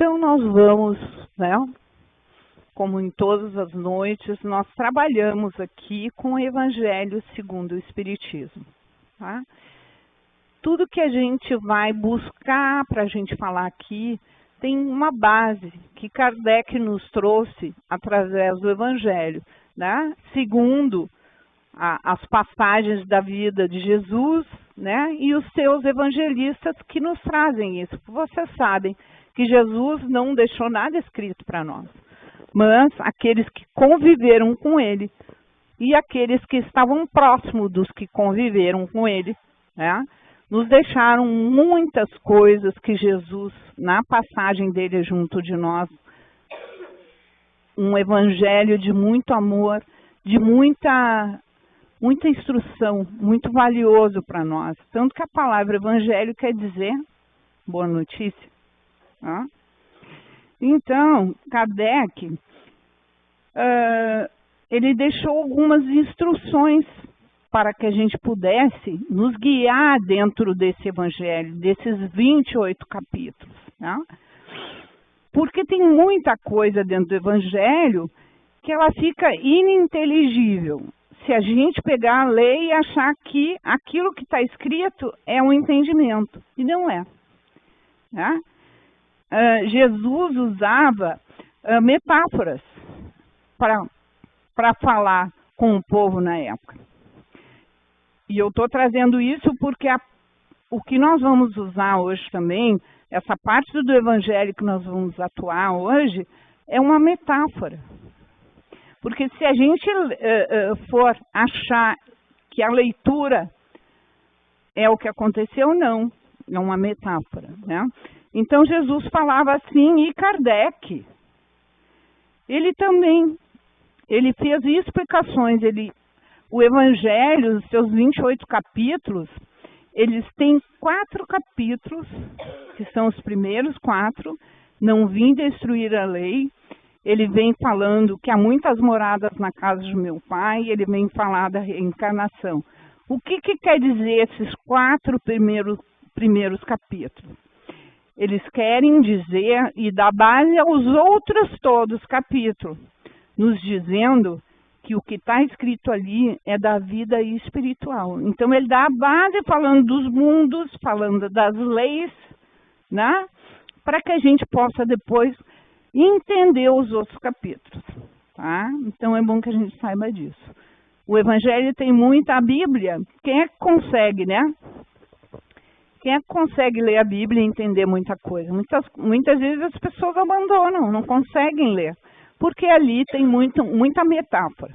Então nós vamos, né, como em todas as noites, nós trabalhamos aqui com o Evangelho segundo o Espiritismo. Tá? Tudo que a gente vai buscar para a gente falar aqui tem uma base que Kardec nos trouxe através do Evangelho, né? Segundo as passagens da vida de Jesus, né? E os seus evangelistas que nos trazem isso. Vocês sabem que Jesus não deixou nada escrito para nós, mas aqueles que conviveram com ele e aqueles que estavam próximos dos que conviveram com ele, né? Nos deixaram muitas coisas que Jesus, na passagem dele junto de nós, um evangelho de muito amor, de muita instrução, muito valioso para nós. Tanto que a palavra evangelho quer dizer boa notícia. Tá? Então, Kardec, ele deixou algumas instruções para que a gente pudesse nos guiar dentro desse evangelho, desses 28 capítulos. Tá? Porque tem muita coisa dentro do evangelho que ela fica ininteligível. Se a gente pegar a lei e achar que aquilo que está escrito é um entendimento, e não é. Né? Jesus usava metáforas para falar com o povo na época. E eu estou trazendo isso porque o que nós vamos usar hoje também, essa parte do evangelho que nós vamos atuar hoje, é uma metáfora. Porque se a gente for achar que a leitura é o que aconteceu, não. É uma metáfora. Né? Então Jesus falava assim, e Kardec, ele também, ele fez explicações, o Evangelho, os seus 28 capítulos, eles têm 4 capítulos, que são os primeiros 4, não vim destruir a lei. Ele vem falando que há muitas moradas na casa de meu pai, ele vem falar da reencarnação. O que quer dizer esses 4 primeiros capítulos? Eles querem dizer e dar base aos outros todos capítulos, nos dizendo que o que está escrito ali é da vida espiritual. Então ele dá a base falando dos mundos, falando das leis, né? Para que a gente possa depois entender os outros capítulos. Tá? Então é bom que a gente saiba disso. O Evangelho tem muita, a Bíblia, quem é que consegue, né? Quem é que consegue ler a Bíblia e entender muita coisa? Muitas vezes as pessoas abandonam, não conseguem ler, porque ali tem muita metáfora.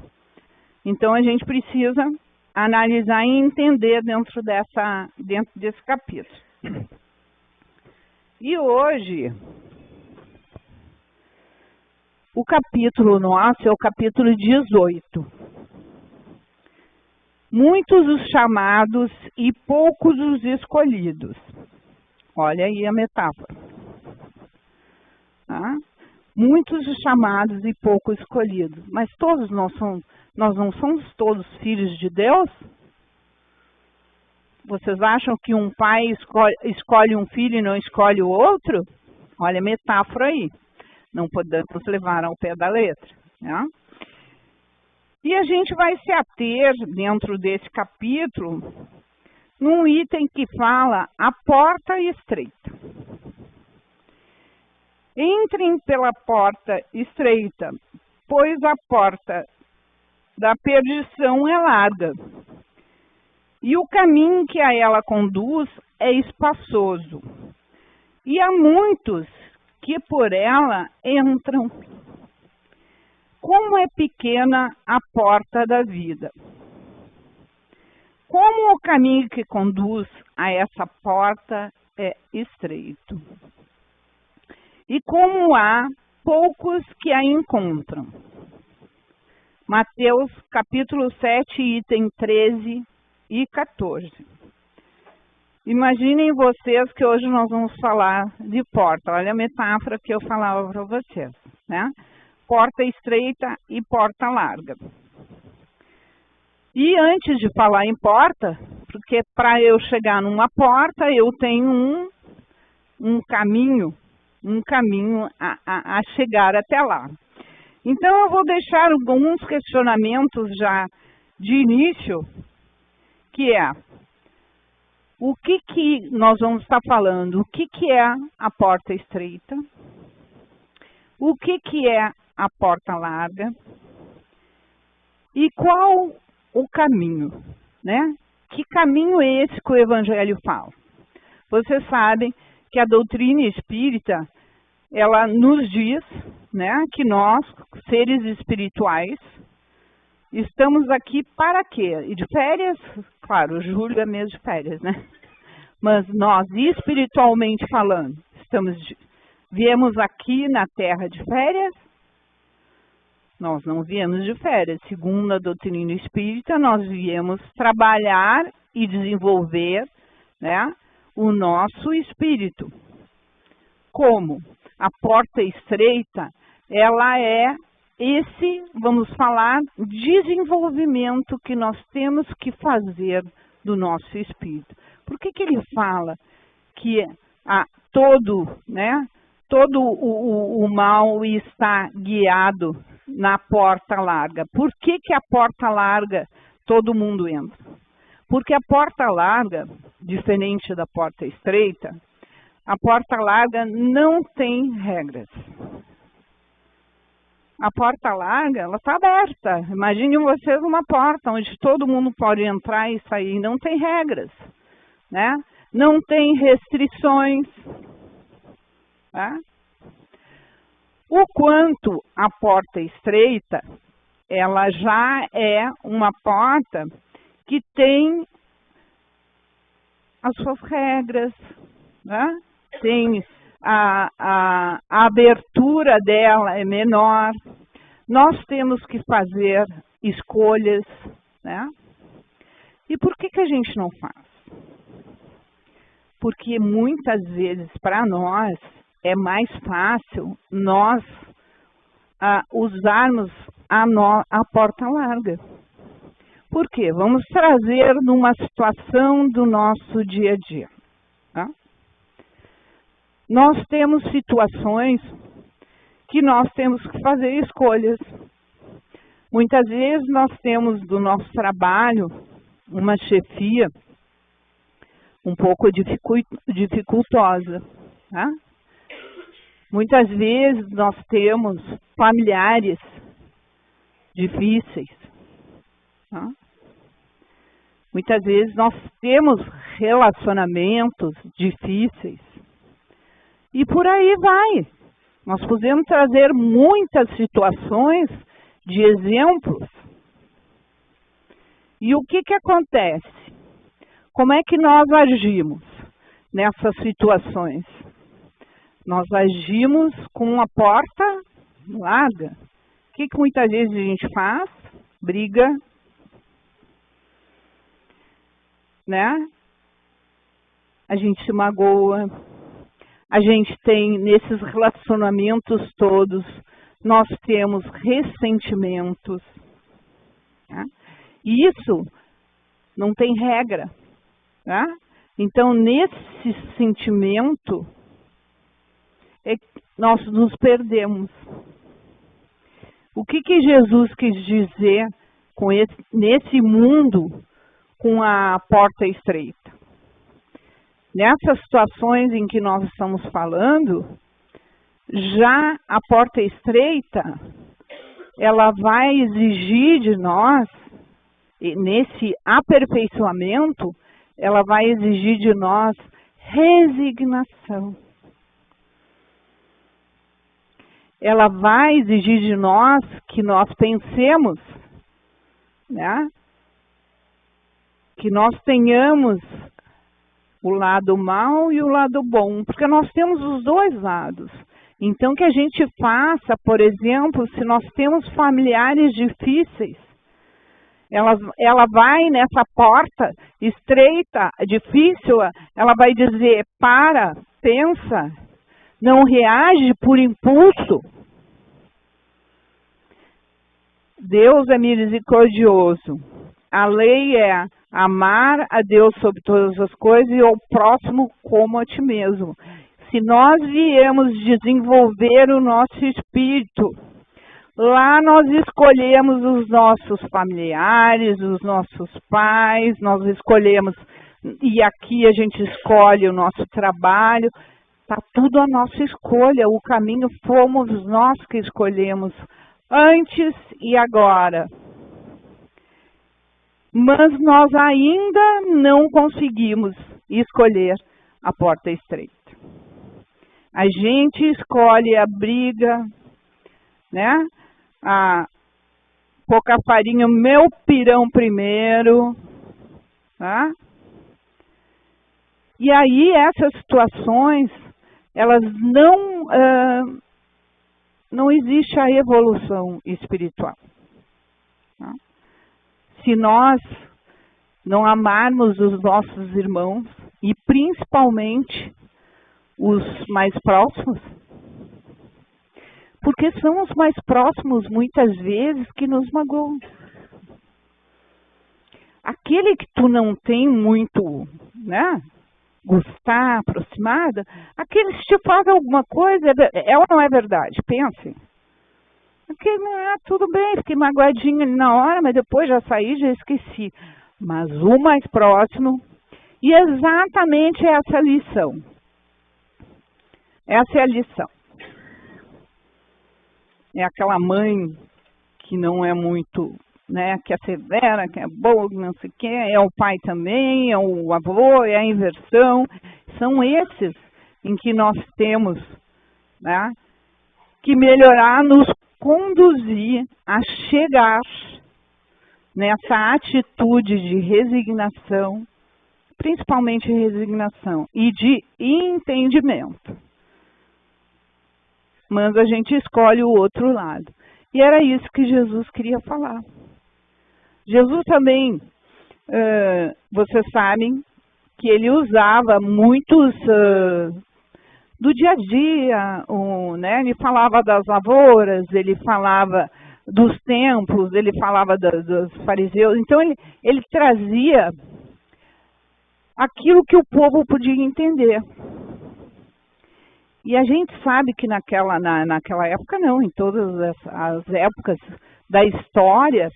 Então a gente precisa analisar e entender dentro desse capítulo. E hoje, o capítulo nosso é o capítulo 18. Muitos os chamados e poucos os escolhidos. Olha aí a metáfora. Tá? Muitos os chamados e poucos escolhidos. Mas todos nós não somos todos filhos de Deus? Vocês acham que um pai escolhe um filho e não escolhe o outro? Olha a metáfora aí. Não podemos levar ao pé da letra. Né? E a gente vai se ater, dentro desse capítulo, num item que fala a porta estreita. Entrem pela porta estreita, pois a porta da perdição é larga, e o caminho que a ela conduz é espaçoso, e há muitos que por ela entram. Como é pequena a porta da vida. Como o caminho que conduz a essa porta é estreito. E como há poucos que a encontram. Mateus capítulo 7, item 13 e 14. Imaginem vocês que hoje nós vamos falar de porta. Olha a metáfora que eu falava para vocês, né? Porta estreita e porta larga. E antes de falar em porta, porque para eu chegar numa porta eu tenho um caminho um caminho a chegar até lá. Então, eu vou deixar alguns questionamentos já de início, que é, o que nós vamos estar falando? O que é a porta estreita? O que é a porta larga? E qual o caminho, né? Que caminho é esse que o Evangelho fala? Vocês sabem que a doutrina espírita, ela nos diz, né, que nós, seres espirituais, estamos aqui para quê? E de férias? Claro, julho é mês de férias, né? Mas nós, espiritualmente falando, viemos aqui na Terra de férias? Nós não viemos de férias. Segundo a doutrina espírita, nós viemos trabalhar e desenvolver, né, o nosso espírito. Como? A porta estreita, ela é esse, vamos falar, desenvolvimento que nós temos que fazer do nosso espírito. Por que ele fala que todo o mal está guiado na porta larga? Por que a porta larga todo mundo entra? Porque a porta larga, diferente da porta estreita, a porta larga não tem regras. A porta larga, ela está aberta. Imaginem vocês uma porta onde todo mundo pode entrar e sair. Não tem regras, né? Não tem restrições. Tá? O quanto a porta estreita, ela já é uma porta que tem as suas regras, né? Tem a abertura dela é menor, nós temos que fazer escolhas, né? E por que a gente não faz? Porque muitas vezes para nós é mais fácil nós usarmos a porta larga. Por quê? Vamos trazer numa situação do nosso dia a dia. Tá? Nós temos situações que nós temos que fazer escolhas. Muitas vezes nós temos do nosso trabalho uma chefia um pouco dificultosa. Tá? Muitas vezes nós temos familiares difíceis. Tá? Muitas vezes nós temos relacionamentos difíceis. E por aí vai. Nós podemos trazer muitas situações de exemplos. E o que acontece? Como é que nós agimos nessas situações? Nós agimos com a porta larga. O que muitas vezes a gente faz? Briga, né? A gente se magoa. A gente tem, nesses relacionamentos todos, nós temos ressentimentos. Tá? E isso não tem regra. Tá? Então, nesse sentimento, nós nos perdemos. O que Jesus quis dizer nesse mundo com a porta estreita? Nessas situações em que nós estamos falando, já a porta estreita, ela vai exigir de nós, nesse aperfeiçoamento, ela vai exigir de nós resignação. Ela vai exigir de nós que nós pensemos, né? Que nós tenhamos o lado mau e o lado bom, porque nós temos os dois lados. Então, que a gente faça, por exemplo, se nós temos familiares difíceis, ela vai nessa porta estreita, difícil, ela vai dizer, pensa, não reage por impulso. Deus é misericordioso. A lei é amar a Deus sobre todas as coisas e ao próximo como a ti mesmo. se nós viemos desenvolver o nosso espírito, lá nós escolhemos os nossos familiares, os nossos pais, nós escolhemos, e aqui a gente escolhe o nosso trabalho, está tudo a nossa escolha, o caminho fomos nós que escolhemos antes e agora. Mas nós ainda não conseguimos escolher a porta estreita. A gente escolhe a briga, né? A pouca farinha, meu pirão primeiro, tá? E aí essas situações, elas não existe a evolução espiritual. Tá? Se nós não amarmos os nossos irmãos, e principalmente os mais próximos, porque são os mais próximos, muitas vezes, que nos magoam. Aquele que tu não tem muito, né, gostar, aproximada, aquele que te faz alguma coisa, é ou não é verdade? Pensem. Aquele, tudo bem, fiquei magoadinha ali na hora, mas depois já saí, já esqueci. Mas o mais próximo, e exatamente essa a lição. Essa é a lição. É aquela mãe que não é muito, né, que é severa, que é boa, não sei o quê, é o pai também, é o avô, é a inversão. São esses em que nós temos, né, que melhorar, nos conduzir a chegar nessa atitude de resignação, principalmente resignação, e de entendimento. Mas a gente escolhe o outro lado. E era isso que Jesus queria falar. Jesus também, vocês sabem, que ele usava muitos do dia a dia, né? Ele falava das lavouras, ele falava dos templos, ele falava dos fariseus. Então ele trazia aquilo que o povo podia entender. E a gente sabe que naquela época não, em todas as épocas da história,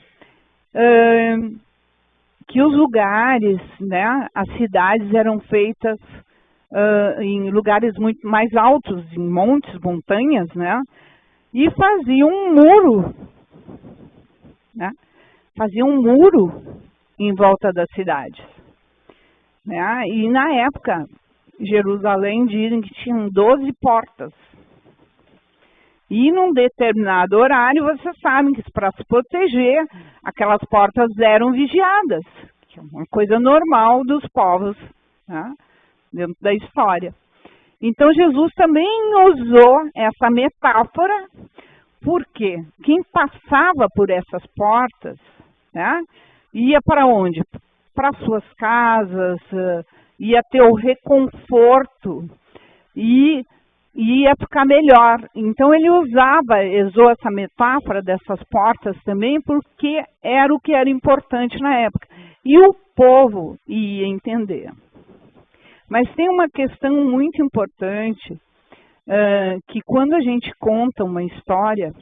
que os lugares, né, as cidades eram feitas em lugares muito mais altos, em montes, montanhas, né, e faziam um muro, né, faziam um muro em volta das cidades, né, e na época Jerusalém dizem que tinham 12 portas. E num determinado horário, vocês sabem que para se proteger, aquelas portas eram vigiadas, que é uma coisa normal dos povos, né, dentro da história. Então Jesus também usou essa metáfora, porque quem passava por essas portas, né, ia para onde? Para suas casas, ia ter o reconforto e ia ficar melhor. Então ele usou essa metáfora dessas portas também, porque era o que era importante na época. E o povo ia entender. Mas tem uma questão muito importante, que quando a gente conta uma história,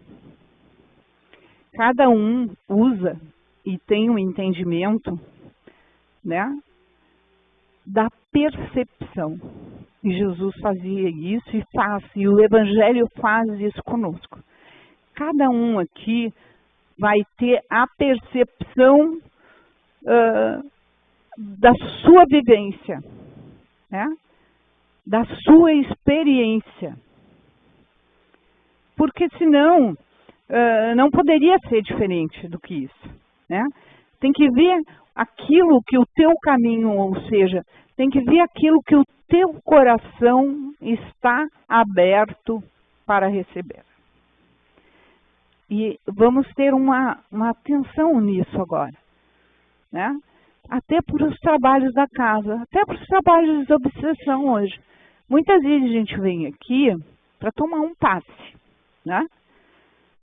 cada um usa e tem um entendimento, né, da percepção. E Jesus fazia isso e o Evangelho faz isso conosco. Cada um aqui vai ter a percepção da sua vivência, né? Da sua experiência. Porque senão não poderia ser diferente do que isso, né? Tem que ver aquilo que o teu caminho, ou seja, tem que ver aquilo que o teu coração está aberto para receber. E vamos ter uma atenção nisso agora, né? Até para os trabalhos da casa, até para os trabalhos de obsessão hoje. Muitas vezes a gente vem aqui para tomar um passe, né?